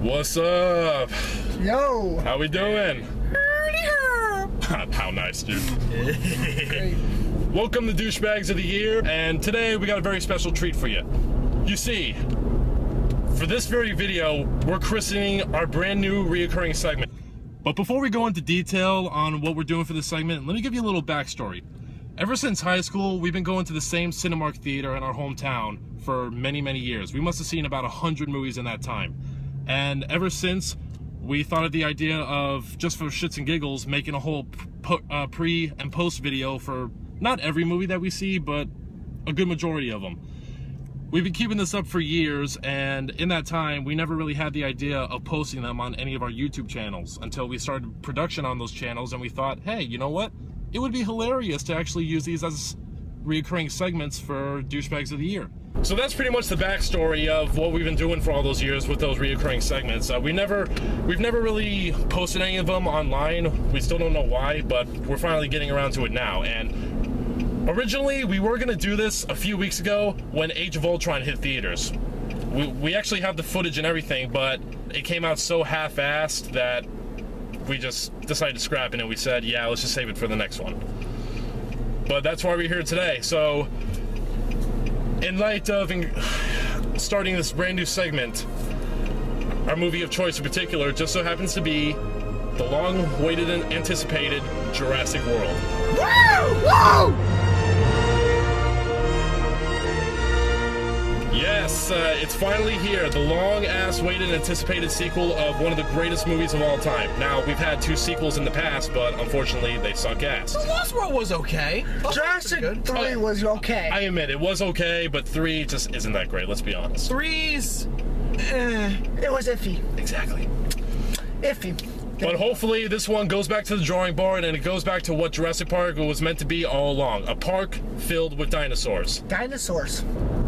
What's up? Yo! How we doing? How nice, dude. Great. Welcome to Douchebags of the Year, and today we got a very special treat for you. You see, for this very video, we're christening our brand new reoccurring segment. But before we go into detail on what we're doing for this segment, let me give you a little backstory. Ever since high school, we've been going to the same Cinemark theater in our hometown for many, many years. We must have seen about 100 movies in that time. And ever since, we thought of the idea of, just for shits and giggles, making a whole pre and post video for not every movie that we see, but a good majority of them. We've been keeping this up for years, and in that time, we never really had the idea of posting them on any of our YouTube channels until we started production on those channels, and we thought, hey, you know what? It would be hilarious to actually use these as reoccurring segments for Douchebags of the Year. So that's pretty much the backstory of what we've been doing for all those years with those reoccurring segments. We've never really posted any of them online. We still don't know why, but we're finally getting around to it now. And originally, we were gonna do this a few weeks ago when Age of Ultron hit theaters. We actually have the footage and everything, but it came out so half-assed that we just decided to scrap it, and we said, yeah, let's just save it for the next one. But that's why we're here today. So, in light of starting this brand new segment, our movie of choice in particular just so happens to be the long-awaited and anticipated Jurassic World. Woo! Woo! Yes, it's finally here, the long-ass waited and anticipated sequel of one of the greatest movies of all time. Now, we've had 2 sequels in the past, but unfortunately, they suck ass. Lost World was okay. Jurassic 3 was okay. I admit, it was okay, but 3 just isn't that great, let's be honest. 3's... It was iffy. Exactly. Iffy. But hopefully this one goes back to the drawing board, and it goes back to what Jurassic Park was meant to be all along. A park filled with dinosaurs. Dinosaurs.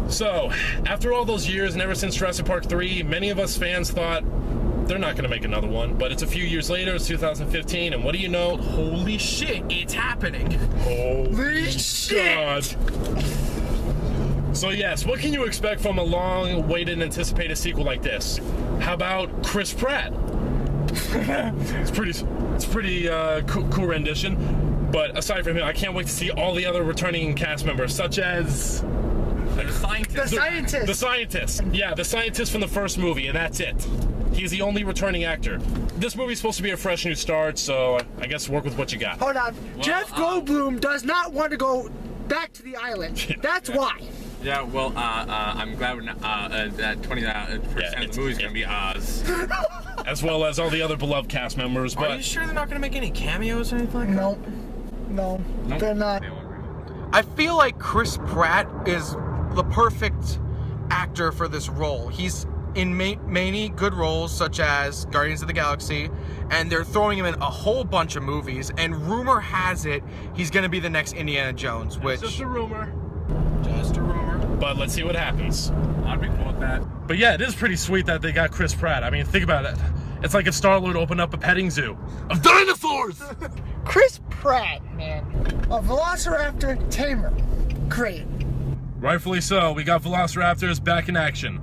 So, after all those years, and ever since Jurassic Park 3, many of us fans thought, they're not going to make another one. But it's a few years later, it's 2015, and what do you know? Holy shit, it's happening. Holy shit! God. So yes, what can you expect from a long-awaited and anticipated sequel like this? How about Chris Pratt? It's pretty cool rendition. But aside from him, I can't wait to see all the other returning cast members, such as... The scientist. The scientist. The scientist. Yeah, the scientist from the first movie, and that's it. He's the only returning actor. This movie's supposed to be a fresh new start, so I guess work with what you got. Hold on. Well, Jeff Goldblum does not want to go back to the island. That's why. Yeah, well, I'm glad we're not, that 20% of the movie's gonna be Oz. As well as all the other beloved cast members, but... Are you sure they're not gonna make any cameos or anything like that? No. No. Nope. They're not. I feel like Chris Pratt is the perfect actor for this role. He's in many good roles, such as Guardians of the Galaxy, and they're throwing him in a whole bunch of movies, and rumor has it he's going to be the next Indiana Jones, which... It's just a rumor. Just a rumor. But let's see what happens. I'd be cool with that. But yeah, it is pretty sweet that they got Chris Pratt. I mean, think about it. It's like if Star-Lord opened up a petting zoo of dinosaurs! Chris Pratt, man. A Velociraptor tamer. Great. Rightfully so, we got Velociraptors back in action.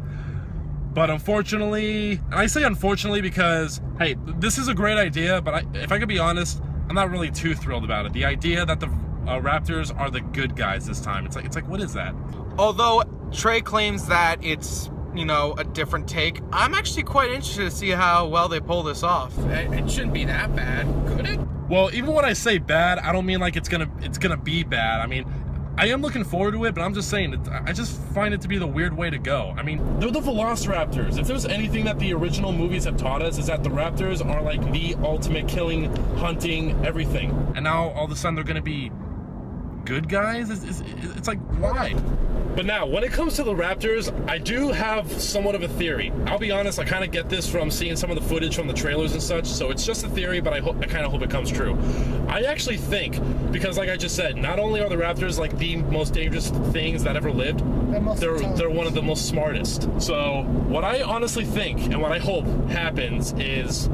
But unfortunately, and I say unfortunately because, hey, this is a great idea, but if I could be honest, I'm not really too thrilled about it. The idea that the Raptors are the good guys this time, it's like, what is that? Although Trey claims that it's, you know, a different take, I'm actually quite interested to see how well they pull this off. It shouldn't be that bad, could it? Well, even when I say bad, I don't mean like it's gonna be bad. I mean, I am looking forward to it, but I'm just saying, I just find it to be the weird way to go. I mean, they're the Velociraptors. If there's anything that the original movies have taught us, is that the Raptors are like the ultimate killing, hunting, everything. And now all of a sudden they're gonna be good guys? It's like, why? But now, when it comes to the Raptors, I do have somewhat of a theory. I'll be honest, I kind of get this from seeing some of the footage from the trailers and such, so it's just a theory, but I kind of hope it comes true. I actually think, because like I just said, not only are the Raptors like the most dangerous things that ever lived, they're one of the most smartest. So, what I honestly think, and what I hope happens is,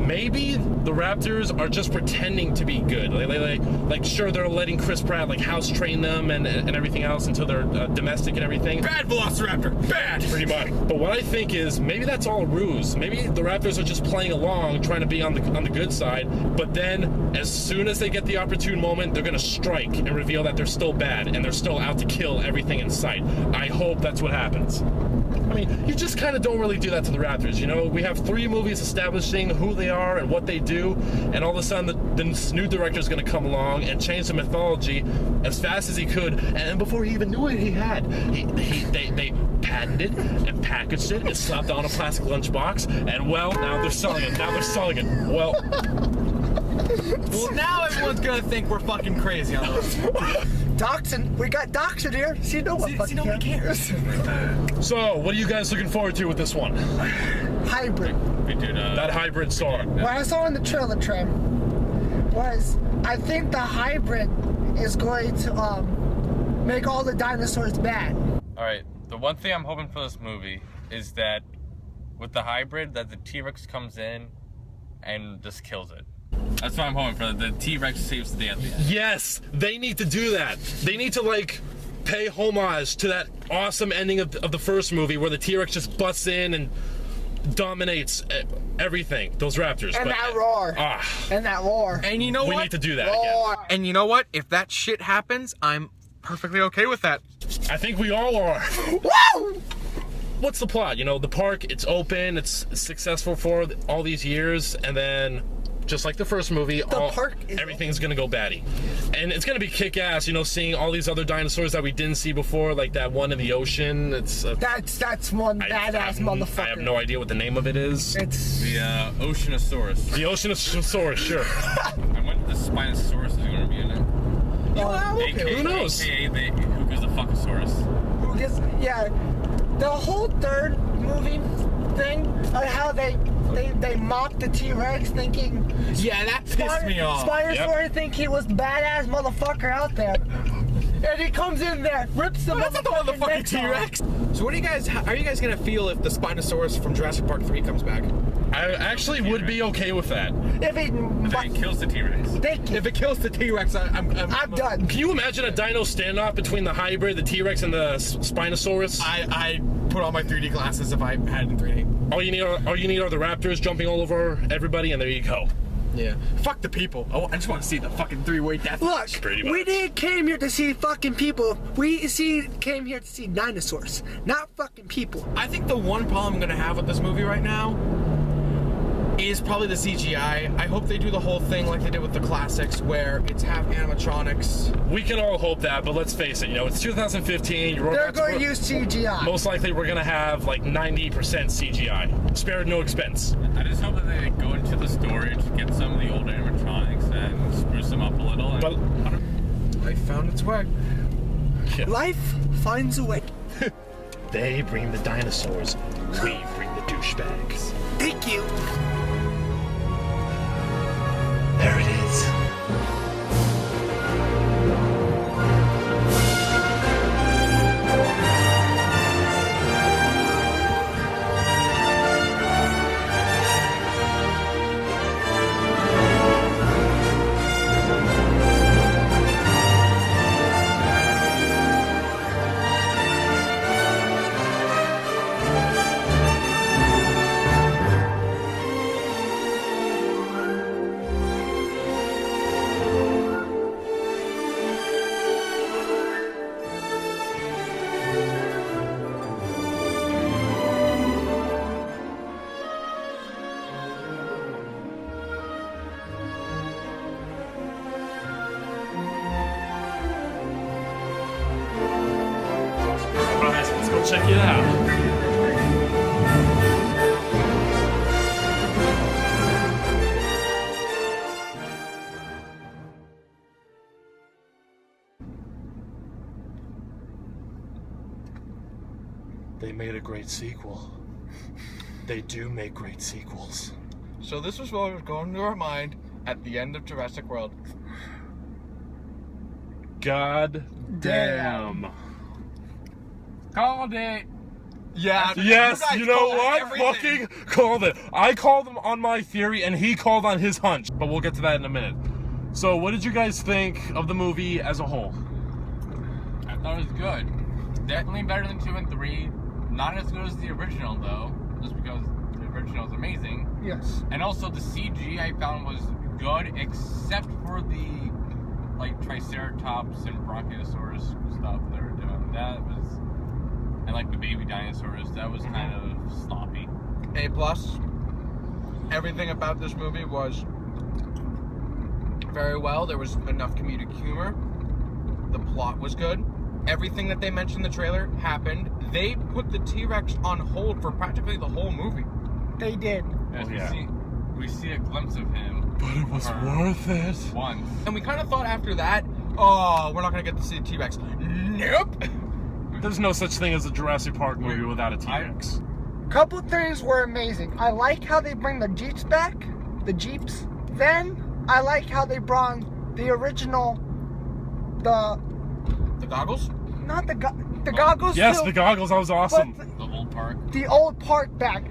maybe the Raptors are just pretending to be good. Like sure, they're letting Chris Pratt like house train them and everything else until they're domestic and everything. Bad Velociraptor. Bad. Pretty much. But what I think is maybe that's all a ruse. Maybe the Raptors are just playing along, trying to be on the good side. But then, as soon as they get the opportune moment, they're gonna strike and reveal that they're still bad and they're still out to kill everything in sight. I hope that's what happens. I mean, you just kind of don't really do that to the Raptors, you know? We have 3 movies establishing who they are and what they do, and all of a sudden the new director is going to come along and change the mythology as fast as he could, and before he even knew what he had, they patented and packaged it and slapped it on a plastic lunchbox, and well, now they're selling it. Well, Now everyone's gonna think we're fucking crazy on this. Dachshund. We got Dachshund here. See, no one fucking nobody cares. so what are you guys looking forward to with this one? Hybrid. We did That hybrid star. What I saw in the trailer trim was, I think the hybrid is going to make all the dinosaurs bad. Alright, the one thing I'm hoping for this movie is that with the hybrid, that the T-Rex comes in and just kills it. That's what I'm hoping for. The T-Rex saves the day at the end. Yes, they need to do that. They need to like pay homage to that awesome ending of the first movie where the T-Rex just busts in and dominates everything. Those Raptors. And that roar. And that roar. And you know We what? need to do that Roar. again. And you know what? If that shit happens, I'm perfectly okay with that. I think we all are. Woo! What's the plot? You know, the park, it's open, it's successful for all these years, and then just like the first movie, park is everything's gonna go batty. And it's gonna be kick-ass, you know, seeing all these other dinosaurs that we didn't see before, like that one in the ocean. It's That's one badass motherfucker. I have no idea what the name of it is. It's The Oceanosaurus. The Oceanosaurus, sure. I wonder if the Spinosaurus is going to be in it. Okay, who knows? AKA the who gives a fuckosaurus. yeah, the whole third movie thing on how they mocked the T-Rex thinking Yeah, that pissed me off. Spinosaurus think he was the badass motherfucker out there. And he comes in there, rips the That's not the motherfucking necks T-Rex. off. So what do you guys? How are you guys gonna feel if the Spinosaurus from Jurassic Park 3 comes back? I actually would be okay with that. If he Then it kills the T-Rex. if If it kills the T-Rex, I'm done. Can you imagine a dino standoff between the hybrid, the T-Rex, and the Spinosaurus? I put on my 3D glasses if I had it in 3D. All you need are the Raptors jumping all over everybody, and there you go. Yeah. Fuck the people. Oh, I just want to see the fucking 3-way death. Look, Pretty we much. didn't came here to see fucking people. Came here to see dinosaurs, not fucking people. I think the one problem I'm gonna have with this movie right now is probably the CGI. I hope they do the whole thing like they did with the classics, where it's half animatronics. We can all hope that, but let's face it, you know, it's 2015. They're going to use CGI. Most likely, we're gonna have like 90% CGI, spared no expense. I just hope that they go into the story to get some of the old animatronics and spruce them up a little. And But Life found its way. Life finds a way. they bring the dinosaurs, we bring the douchebags. Thank you. There it is. Let's go check it out. They made a great sequel. They do make great sequels. So this was what was going through our mind at the end of Jurassic World. God damn. Called it! Yeah. Yes, guys you know called what? everything. Fucking called it. I called him on my theory, and he called on his hunch. But we'll get to that in a minute. So, what did you guys think of the movie as a whole? I thought it was good. Definitely better than 2 and 3. Not as good as the original though, just because the original is amazing. Yes. And also the CG I found was good, except for the like Triceratops and Brachiosaurus stuff they were doing. That was, and like the baby dinosaurs, that was kind of sloppy. A+. Everything about this movie was very well. There was enough comedic humor. The plot was good. Everything that they mentioned in the trailer happened. They put the T-Rex on hold for practically the whole movie. They did. As yeah. we see a glimpse of him. But it was worth it. Once. And we kind of thought after that, oh, we're not going to get to see the T-Rex. Nope. There's no such thing as a Jurassic Park movie without a T-Rex. Couple things were amazing. I like how they bring the Jeeps back. The Jeeps. Then, I like how they brought the original, The goggles? not the goggles. Yes, too, the goggles. That was awesome. but The whole park. the old park back,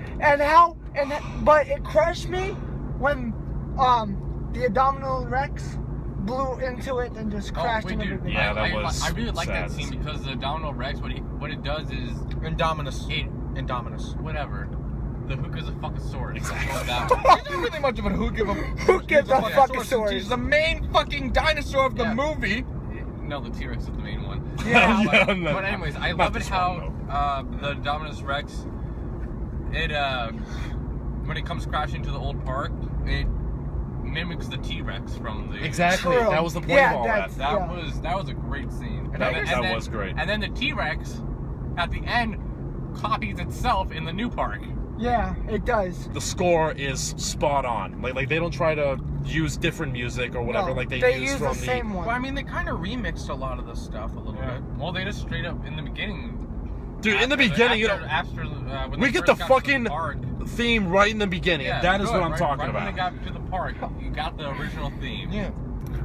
but it crushed me when the Abdominal Rex blew into it and just crashed wait, into dude, everything. Yeah, that was I really like that sad. scene because the Abdominal Rex, what it does is Indominus. it Indominus. whatever. The hook is a fucking sword. Exactly. He's not really much of a who give a Who gives a fucking sword? He's the main fucking dinosaur of the Yeah. movie. No, the T-Rex is the main one. Yeah. but, no, but anyways, I not love it this how one, the Dominus Rex, it when it comes crashing to the old park, it mimics the T-Rex from the Exactly. True. That was the point Yeah, of all that. that's- That was a great scene. That was great. And then the T-Rex at the end copies itself in the new park. Yeah, it does. The score is spot on. Like they don't try to use different music or whatever. No, like they use use from the same one. Well, I mean, they kind of remixed a lot of the stuff a little bit. Well, they just straight up in the beginning. Dude, in the after beginning, you after, know, when we they get the first got to fucking park, theme right in the beginning. yeah, That is good, what I'm talking right about. When they got to the park, you got the original theme. Yeah.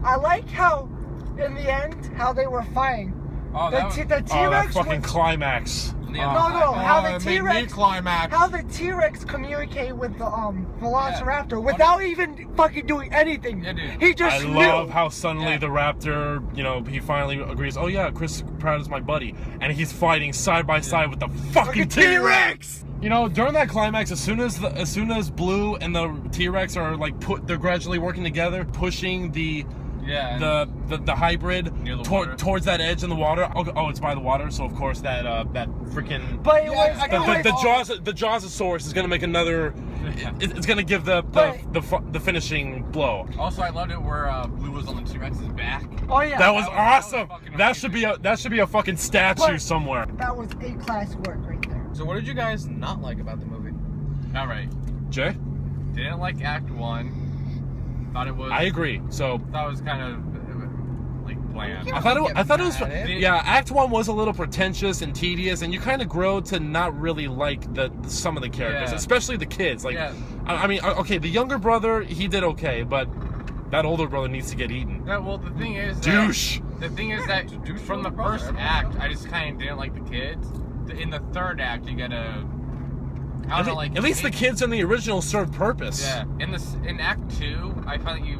I like how, in the end, how they were fighting. Oh, The that was, T-Rex Oh, that fucking was, climax. yeah, No, how it the made me T-Rex, climax. how the T-Rex communicate with the Velociraptor without even fucking doing anything. Yeah, dude. He just I knew. love how suddenly Yeah. the raptor, you know, he finally agrees, oh yeah, Chris Pratt is my buddy. And he's fighting side by side with the fucking T-Rex! You know, during that climax, as soon as Blue and the T-Rex are like they're gradually working together, pushing the hybrid Near the water. towards that edge in the water. Oh, it's by the water, so of course that freaking But it was, the Jawsosaurus is gonna make another. It's gonna give the finishing blow. Also, I loved it where Blue was on the T-Rex's back. oh yeah, That was was awesome. fucking That should be a fucking statue But- somewhere. that was A-class work right there. So, what did you guys not like about the movie? All right, Jay, didn't like Act 1. Thought it was. I agree. So Thought it was kind of like bland. I thought it was. mad at it. Yeah, Act 1 was a little pretentious and tedious, and you kind of grow to not really like some of the characters, Yeah. especially the kids. Like, Yeah. I mean, okay, the younger brother he did okay, but that older brother needs to get eaten. Yeah, well, the thing is, Douche. The thing is that from the first act, I just kind of didn't like the kids. In the third act, you get a. I don't know, like At least the kids in the original served purpose. Yeah, in Act 2, I found that you.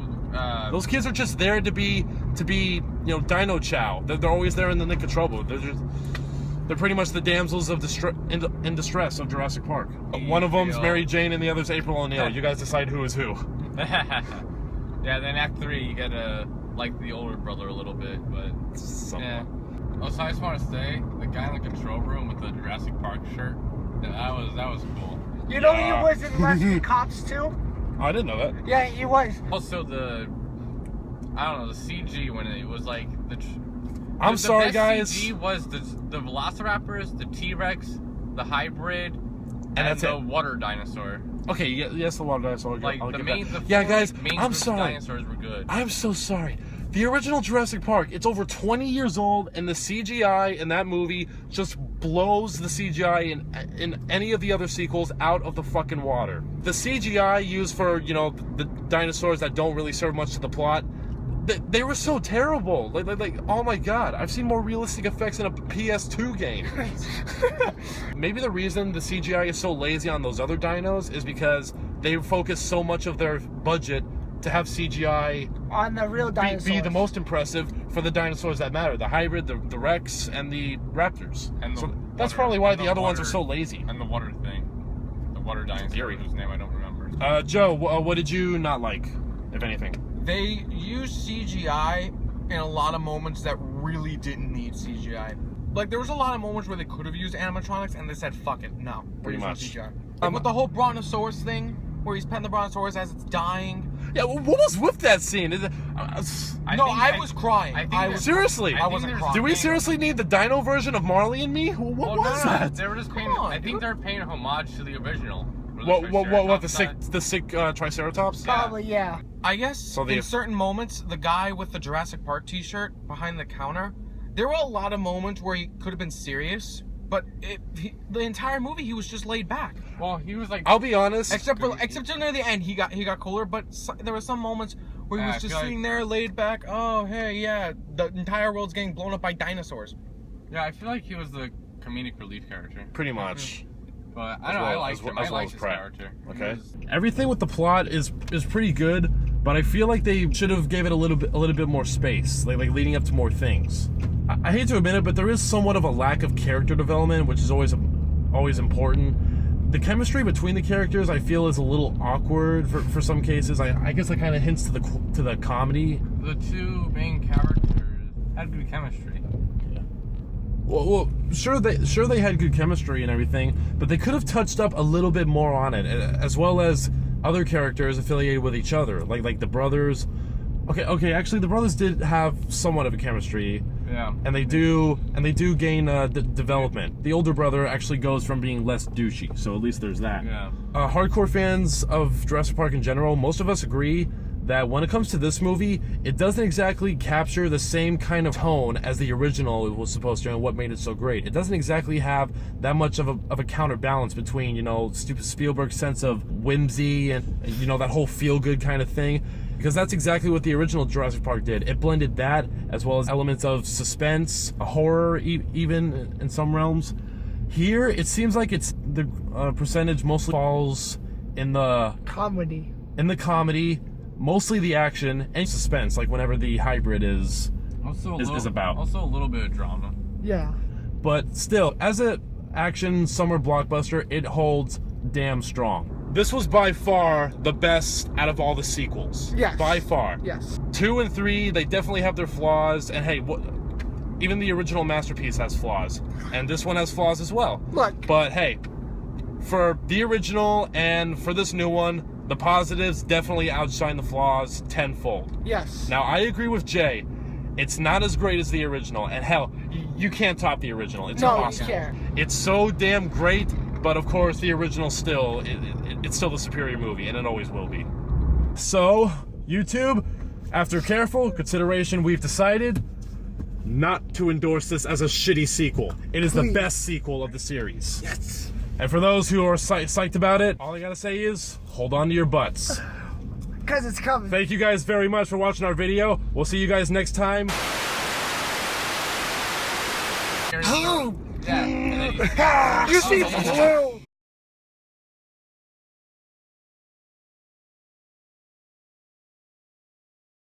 Those kids are just there to be you know, Dino Chow. They're always there in the nick of trouble. They're pretty much the damsels of in distress of Jurassic Park. One of them's Mary Jane and the other's April O'Neil. You guys decide who is who. Yeah, then Act 3, you get like the older brother a little bit, but yeah. Oh, so I just want to say, the guy in the control room with the Jurassic Park shirt, that was cool. You know he was in Rescue Cops too? Oh, I didn't know that. Yeah, he was. Also, I don't know, the CG when it was like I'm the sorry, best guys. CG was the Velociraptors, the T-Rex, the hybrid, and that's the it. water dinosaur. Okay, yes, the water dinosaur. Like I'll the give main, that. the Yeah, four guys, main I'm group of sorry. Dinosaurs were good. I'm so sorry. The original Jurassic Park, it's over 20 years old, and the CGI in that movie just blows the CGI in any of the other sequels out of the fucking water. The CGI used for, you know, the dinosaurs that don't really serve much to the plot, they were so terrible. Like, oh my god, I've seen more realistic effects in a PS2 game. Maybe the reason the CGI is so lazy on those other dinos is because they focus so much of their budget to have CGI On the real dinosaurs. be the most impressive for the dinosaurs that matter, the hybrid, the Rex, and the Raptors. And the so that's water- probably why and the other ones are water- so lazy. And the water thing. The water dinosaur, whose name I don't remember. Joe, what did you not like, if anything? They used CGI in a lot of moments that really didn't need CGI. Like, there was a lot of moments where they could have used animatronics, and they said, fuck it, no. We're Pretty using much. CGI. Like, with the whole Brontosaurus thing, where he's petting the Brontosaurus as it's dying. Yeah, what was with that scene? I was crying. Seriously? I wasn't crying. Do we seriously need the dino version of Marley and Me? What was that? They were just paying. Come on, I think they're paying homage to the original. What the sick Triceratops? Probably, yeah. I guess So in certain moments, the guy with the Jurassic Park t-shirt behind the counter, there were a lot of moments where he could have been serious, but the entire movie he was just laid back. Well, he was like. I'll be honest. Except near the end, he got cooler. But there were some moments where he was just sitting there laid back. Oh, hey, yeah, the entire world's getting blown up by dinosaurs. Yeah, I feel like he was the comedic relief character. Pretty much. But I don't know. I liked him. I liked his Pratt. character. Okay. Everything with the plot is pretty good, but I feel like they should have gave it a little bit more space, like leading up to more things. I hate to admit it, but there is somewhat of a lack of character development, which is always important. The chemistry between the characters, I feel, is a little awkward for some cases. I guess that kind of hints to the comedy. The two main characters had good chemistry. Well, sure they had good chemistry and everything, but they could have touched up a little bit more on it, as well as other characters affiliated with each other, like the brothers. Okay, actually the brothers did have somewhat of a chemistry. Yeah. And they do gain development. The older brother actually goes from being less douchey, so at least there's that. Yeah. Hardcore fans of Jurassic Park in general, most of us agree that when it comes to this movie, it doesn't exactly capture the same kind of tone as the original was supposed to, and what made it so great. It doesn't exactly have that much of a counterbalance between, stupid Spielberg's sense of whimsy and, that whole feel-good kind of thing. Because that's exactly what the original Jurassic Park did. It blended that, as well as elements of suspense, horror, even in some realms. Here, it seems like the percentage mostly falls in the Comedy. Mostly the action and suspense, like whenever the hybrid is about. Also a little bit of drama. Yeah. But still, as an action summer blockbuster, it holds damn strong. This was by far the best out of all the sequels. Yes. By far. Yes. 2 and 3, they definitely have their flaws, and hey, even the original masterpiece has flaws, and this one has flaws as well. Look. But hey, for the original and for this new one, the positives definitely outshine the flaws tenfold. Yes. Now, I agree with Jay. It's not as great as the original, and hell, you can't top the original. It's impossible. You can't. It's so damn great, but of course, the original still, it's still the superior movie, and it always will be. So, YouTube, after careful consideration, we've decided not to endorse this as a shitty sequel. It is the best sequel of the series. Yes. And for those who are psyched about it, all I gotta say is, hold on to your butts. Because it's coming. Thank you guys very much for watching our video. We'll see you guys next time. Yeah. You see blue.